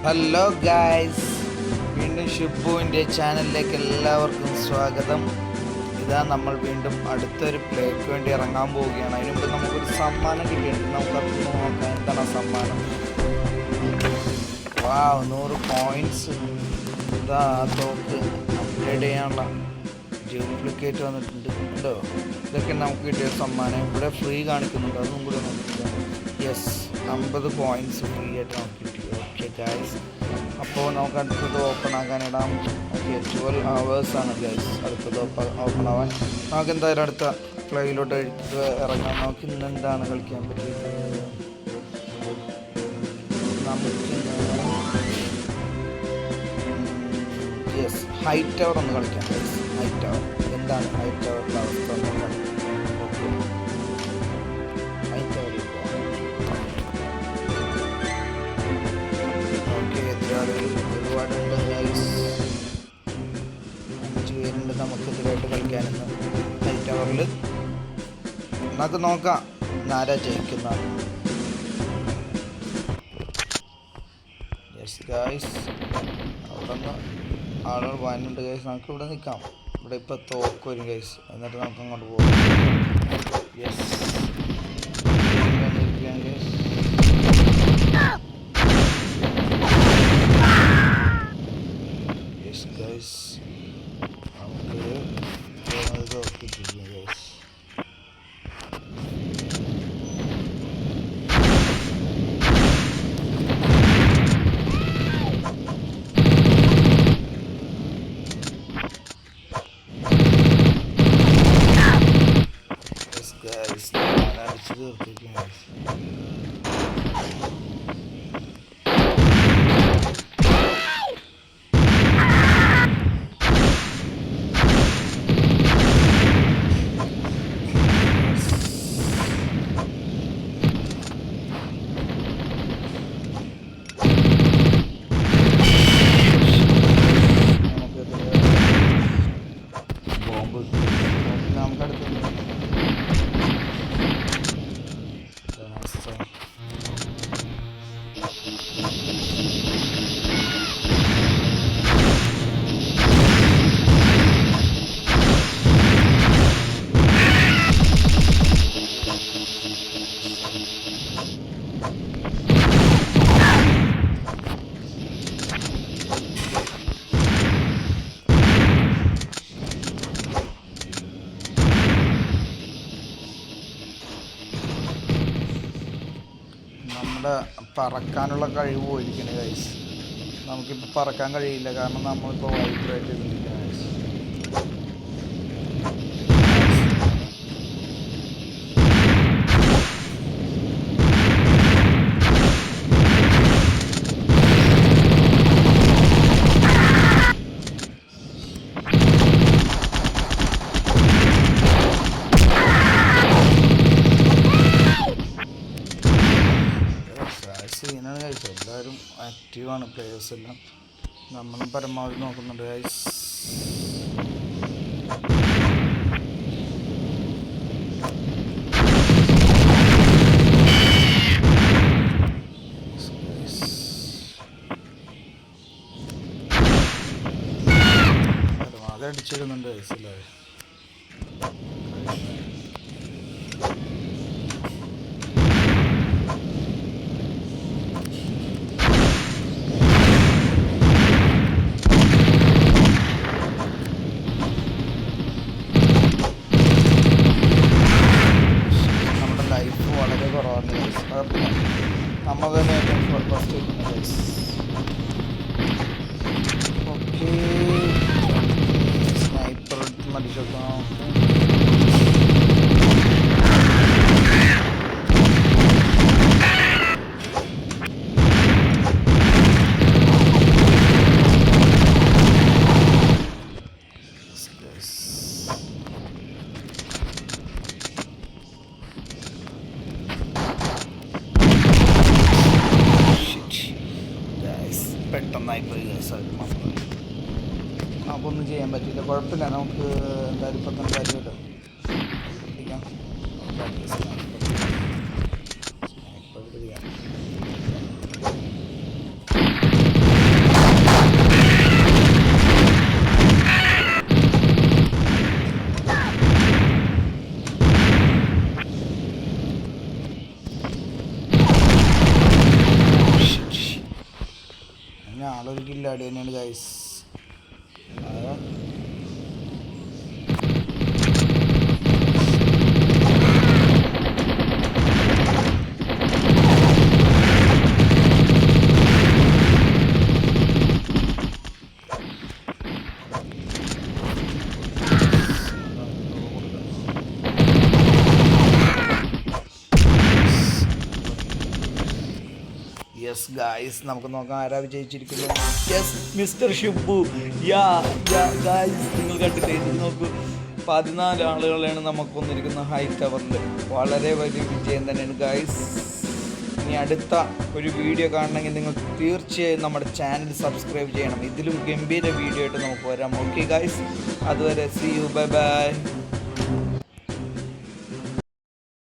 Hello guys, വീണ്ടും ഷിബുവിൻ്റെ ചാനലിലേക്ക് എല്ലാവർക്കും സ്വാഗതം. ഇതാ നമ്മൾ വീണ്ടും അടുത്തൊരു പ്ലേക്ക് വേണ്ടി ഇറങ്ങാൻ പോവുകയാണ്. അതിന് മുമ്പ് നമുക്കൊരു സമ്മാനം കിട്ടിയിട്ടുണ്ട്. നമുക്കത് നോക്കാം എന്താണ് സമ്മാനം. 100 പോയിൻറ്റ്സ്. ഇതാ തോക്ക് അപ്ഗ്രേഡ് ചെയ്യാനുള്ള ഡ്യൂപ്ലിക്കേറ്റ് വന്നിട്ടുണ്ട് ഉണ്ടോ. ഇതൊക്കെ നമുക്ക് കിട്ടിയ സമ്മാനം. ഇവിടെ ഫ്രീ കാണിക്കുന്നുണ്ട്, അതും കൂടെ നോക്കുക. യെസ്, 50 പോയിൻറ്റ്സ് ഫ്രീ ആയിട്ട് നമുക്ക് കിട്ടി. ഓക്കെ ഗൈസ്, അപ്പോൾ നമുക്ക് അടുത്തത് ഓപ്പൺ ആക്കാനിടാം. ഓക്കെ, 12 hours ആണ് ഗൈസ് അടുത്തത് ഓപ്പൺ ആവാൻ. നമുക്ക് എന്തായാലും അടുത്ത പ്ലേയിലോട്ട് ഇറങ്ങാം. നമുക്ക് ഇന്ന് എന്താണ് കളിക്കാൻ പറ്റിയത്. നമുക്കിന്ന് യെസ് ഹൈറ്റ് ടവർ ഒന്ന് കളിക്കാം ഗൈസ്. ഹൈറ്റ് ടവർ എന്താണ് ഹൈറ്റ് ടവറിൻ്റെ അവസ്ഥ നോക്കാം. ഓക്കെ, ഹൈറ്റ് ടവറിൽ പോകാം. ഓക്കെ, എത്ര ആളുകൾ ഒരുപാടുണ്ട് ഗൈസ്. 5 പേരുണ്ട് നമുക്ക് ഇതിലായിട്ട് കളിക്കാനെന്ന്. ഹൈറ്റ് ടവറിൽ നമുക്ക് നോക്കാം ആരാ ജയിക്കുന്ന. യെസ് ഗൈസ്, അവിടെ നിന്ന് ആളുകൾ വാനുണ്ട് ഗൈസ്. നമുക്ക് ഇവിടെ നിൽക്കാം. ഇവിടെ ഇപ്പോൾ തോക്ക് വരും ഗൈസ്, എന്നിട്ട് നമുക്ക് അങ്ങോട്ട് പോകാം. യെസ് ഗൈസ്, യെസ് ഗൈസ്, നമുക്ക് തോക്കിട്ടിരിക്കും ഗൈസ്. അടിച്ചു തീർത്തിരിക്കും ഗൈസ്. ബോംബ് നമുക്കടുത്ത് നമ്മുടെ പറക്കാനുള്ള കഴിവ് പോയിരിക്കണേ ഗൈസ്. നമുക്കിപ്പോൾ പറക്കാൻ കഴിയില്ല, കാരണം നമ്മളിപ്പോൾ വൈബ്രേറ്റ് ചെയ്തിട്ടില്ല ഗൈസ്. സീനാണ് ഗൈസ്, എല്ലാവരും ആക്റ്റീവാണ് പ്ലേയേഴ്സ് എല്ലാം. നമ്മളും പരമാവധി നോക്കുന്നുണ്ട് ഗൈസ്. പരമാവധി അടിച്ചിരുന്നുണ്ട് ഗൈസ് എല്ലാവരും. വളരെ കുറവാണ് ഗൈസ്, കുഴപ്പമില്ല. നമ്മൾ തന്നെ ഏറ്റവും ഫസ്റ്റ് കിട്ടുന്ന ഗൈസ്. ഓക്കെ, സ്നൈപ്പർ മടിച്ചോക്കാം. പെട്ടെന്നായിപ്പോയി ഗൈസ്, അത് മൊത്തം നമുക്കൊന്നും ചെയ്യാൻ പറ്റില്ല. കുഴപ്പമില്ല, നമുക്ക് എന്തായാലും ഇപ്പം തന്നെ കാര്യമല്ലോ. പിടിക്കാം, സ്നൈപ്പർ പിടിക്കാം. ആളൊരു കില്ലാടി തന്നെയാണ് ഗൈസ്. യെസ് ഗായ്സ്, നമുക്ക് നോക്കാം ആരാ വിജയിച്ചിരിക്കുന്നു. Yes, mister Shibu. Ya guys, നിങ്ങൾ കണ്ടില്ലേ, ഇത് നോക്കൂ, 14 ആളുകളാണ് നമുക്ക് വന്നിരിക്കുന്ന ഹൈ ടവറിൽ. വളരെ വലിയ വിജയം തന്നെയാണ് ഗായ്സ്. ഇനി അടുത്ത ഒരു വീഡിയോ കാണണമെങ്കിൽ നിങ്ങൾ തീർച്ചയായും നമ്മുടെ ചാനൽ സബ്സ്ക്രൈബ് ചെയ്യണം. ഇതിലും ഗംഭീര വീഡിയോ ആയിട്ട് നമുക്ക് വരാം. ഓക്കെ ഗായ്സ്, അതുവരെ സീ യു, ബൈ ബൈ.